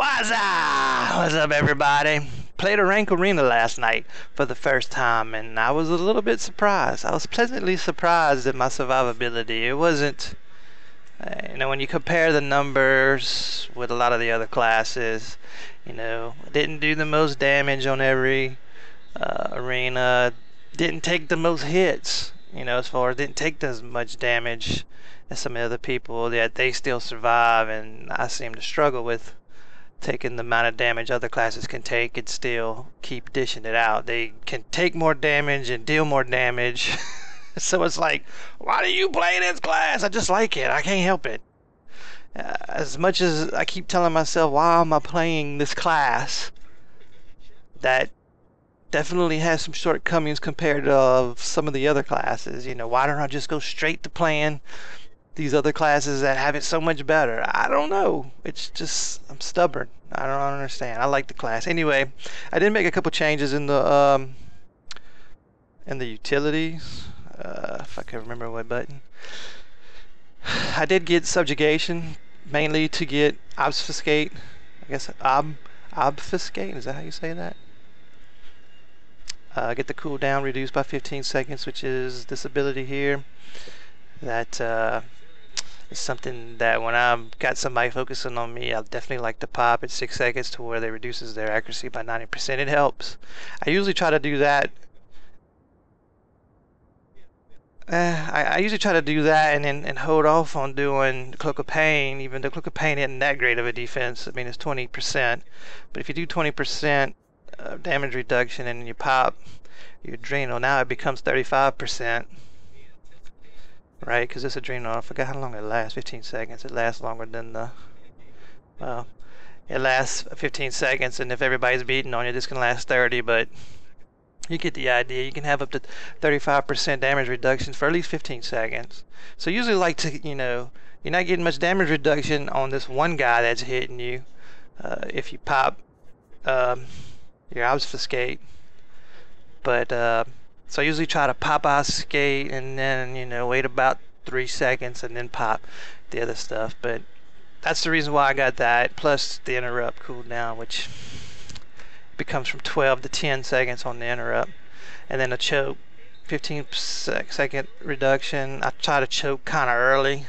What's up, everybody? Played a rank arena last night for the first time, and I was a little bit surprised. I was pleasantly surprised at my survivability. It wasn't, when you compare the numbers with a lot of the other classes, didn't do the most damage on every arena, didn't take the most hits, as far as didn't take as much damage as some other people, yet they still survive, and I seem to struggle with taking the amount of damage other classes can take and still keep dishing it out. They can take more damage and deal more damage. So it's like, why do you play this class? I just like it. I can't help it. As much as I keep telling myself, why am I playing this class? That definitely has some shortcomings compared to some of the other classes. Why don't I just go straight to playing these other classes that have it so much better? I don't know. It's just, I'm stubborn. I don't understand. I like the class. Anyway, I did make a couple changes in the utilities. If I can remember what button. I did get subjugation, mainly to get obfuscate. I guess obfuscate. Is that how you say that? Get the cooldown reduced by 15 seconds, which is this ability here. That is something that when I've got somebody focusing on me, I'll definitely like to pop at 6 seconds to where they reduces their accuracy by 90%. It helps. I usually try to do that. I usually try to do that and hold off on doing Cloak of Pain, even though Cloak of Pain isn't that great of a defense. I mean, it's 20%. But if you do 20% damage reduction and you pop your adrenal, now it becomes 35%. Right, because this adrenal, I forgot how long it lasts, 15 seconds. It lasts longer than well, it lasts 15 seconds, and if everybody's beating on you, this can last 30, but you get the idea. You can have up to 35% damage reduction for at least 15 seconds. So usually like to, you're not getting much damage reduction on this one guy that's hitting you. If you pop your obfuscate. But, so I usually try to pop obfuscate and then, wait about 3 seconds and then pop the other stuff. But that's the reason why I got that, plus the interrupt cooldown, which becomes from 12 to 10 seconds on the interrupt. And then a choke, 15-second reduction. I try to choke kind of early,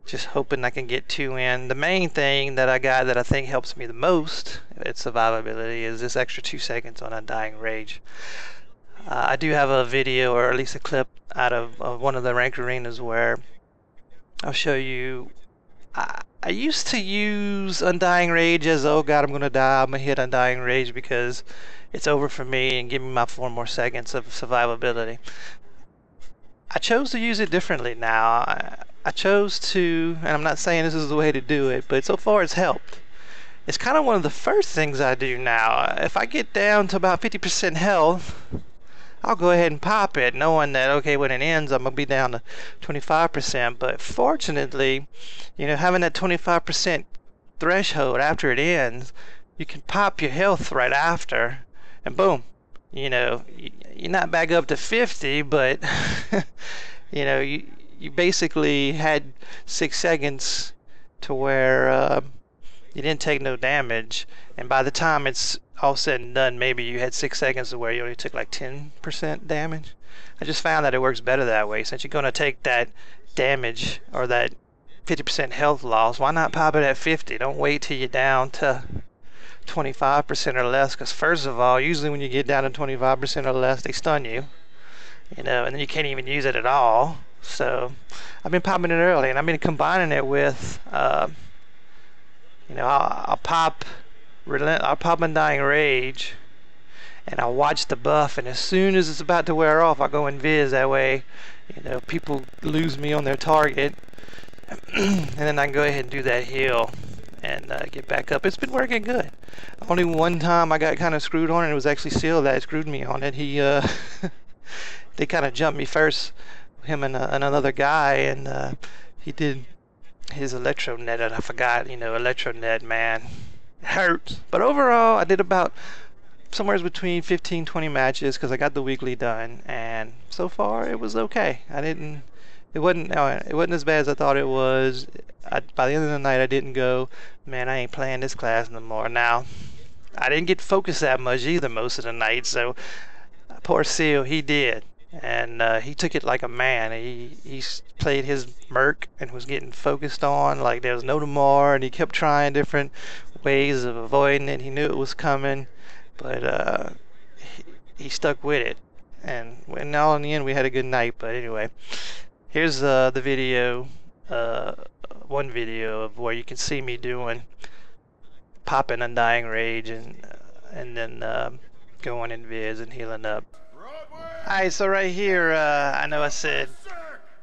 just hoping I can get 2 in. The main thing that I got that I think helps me the most at survivability is this extra 2 seconds on Undying Rage. I do have a video, or at least a clip, out of one of the ranked arenas where I'll show you. I used to use Undying Rage as, oh god, I'm gonna die, I'm gonna hit Undying Rage because it's over for me and give me my 4 more seconds of survivability. I chose to use it differently now. I chose to, and I'm not saying this is the way to do it, but so far it's helped. It's kind of one of the first things I do now. If I get down to about 50% health, I'll go ahead and pop it, knowing that, okay, when it ends, I'm going to be down to 25%. But fortunately, having that 25% threshold after it ends, you can pop your health right after, and boom, you're not back up to 50, but, you basically had 6 seconds to where you didn't take no damage, and by the time it's all said and done, maybe you had 6 seconds to where you only took like 10% damage. I just found that it works better that way. Since you're going to take that damage or that 50% health loss, why not pop it at 50? Don't wait till you're down to 25% or less, because first of all, usually when you get down to 25% or less, they stun you, and then you can't even use it at all. So I've been popping it early, and I've been combining it with I'll pop Undying Rage, and I'll watch the buff, and as soon as it's about to wear off, I'll go invis. That way, people lose me on their target, and then I can go ahead and do that heal and get back up. It's been working good. Only one time I got kind of screwed on it. It was actually Seal that screwed me on it. He they kind of jumped me first, him and another guy, and he did his electronet, and I forgot, electronet, man, it hurts. But overall, I did about somewhere between 15-20 matches because I got the weekly done, and so far it was okay. I didn't it wasn't as bad as I thought it was. By the end of the night, I didn't go, man, I ain't playing this class no more. Now, I didn't get focused that much either most of the night, so poor Seal, he did. And he took it like a man. He played his merc and was getting focused on like there was no tomorrow, and he kept trying different ways of avoiding it. He knew it was coming, but he stuck with it. And all in the end, we had a good night. But anyway, here's the video, uh, one video of where you can see me doing popping Undying Rage and then going in viz and healing up. Alright, so right here, I know I said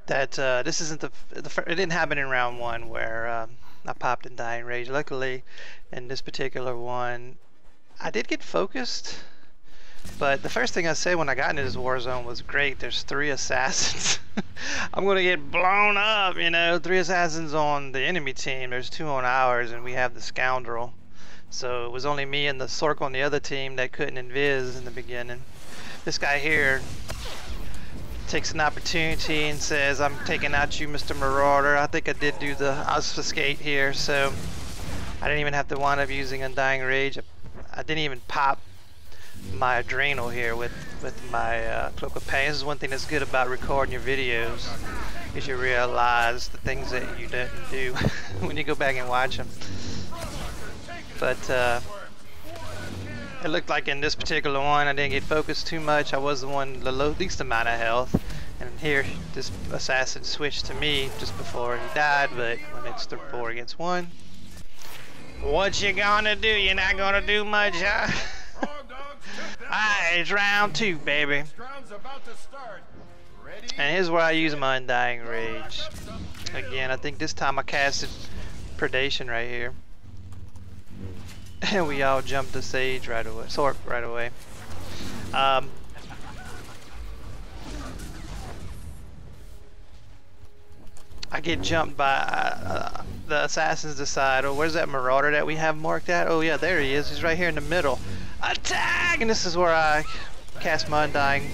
that this isn't it didn't happen in round one where I popped Undying Rage. Luckily, in this particular one, I did get focused. But the first thing I said when I got into this war zone was, great, there's 3 assassins. I'm gonna get blown up, you know, 3 assassins on the enemy team, there's 2 on ours, and we have the scoundrel. So it was only me and the Sork on the other team that couldn't invis in the beginning. This guy here takes an opportunity and says, I'm taking out you, Mr. Marauder. I think I did do the obfuscate here, so I didn't even have to wind up using Undying Rage. I didn't even pop my adrenal here with my Cloak of Pain. This is one thing that's good about recording your videos, is you realize the things that you didn't do when you go back and watch them. But it looked like in this particular one I didn't get focused too much. I was the one the least amount of health, and here this assassin switched to me just before he died. But when it's 4 against 1, what you gonna do? You're not gonna do much, huh? Alright, it's round 2, baby. And here's where I use my Undying Rage. Again, I think this time I casted Predation right here. And we all jumped the sage right away, Sork right away. I get jumped by the assassins decide, oh, where's that Marauder that we have marked at? Oh yeah, there he is. He's right here in the middle. Attack! And this is where I cast my Undying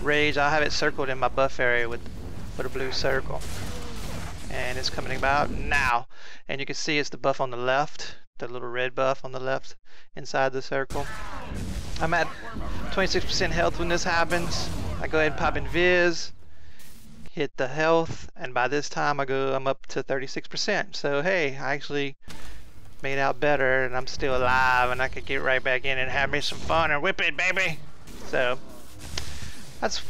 Rage. I'll have it circled in my buff area with a blue circle. And it's coming about now. And you can see it's the buff on the left, the little red buff on the left inside the circle. I'm at 26% health when this happens. I go ahead and pop in Viz, hit the health, and by this time I'm up to 36%. So hey, I actually made out better, and I'm still alive, and I could get right back in and have me some fun and whip it, baby. So that's,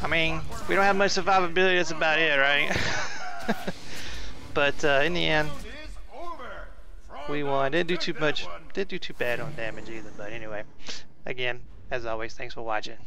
I mean, we don't have much survivability, that's about it, right? But in the end, we won. Didn't do too much, didn't do too bad on damage either. But anyway, again, as always, thanks for watching.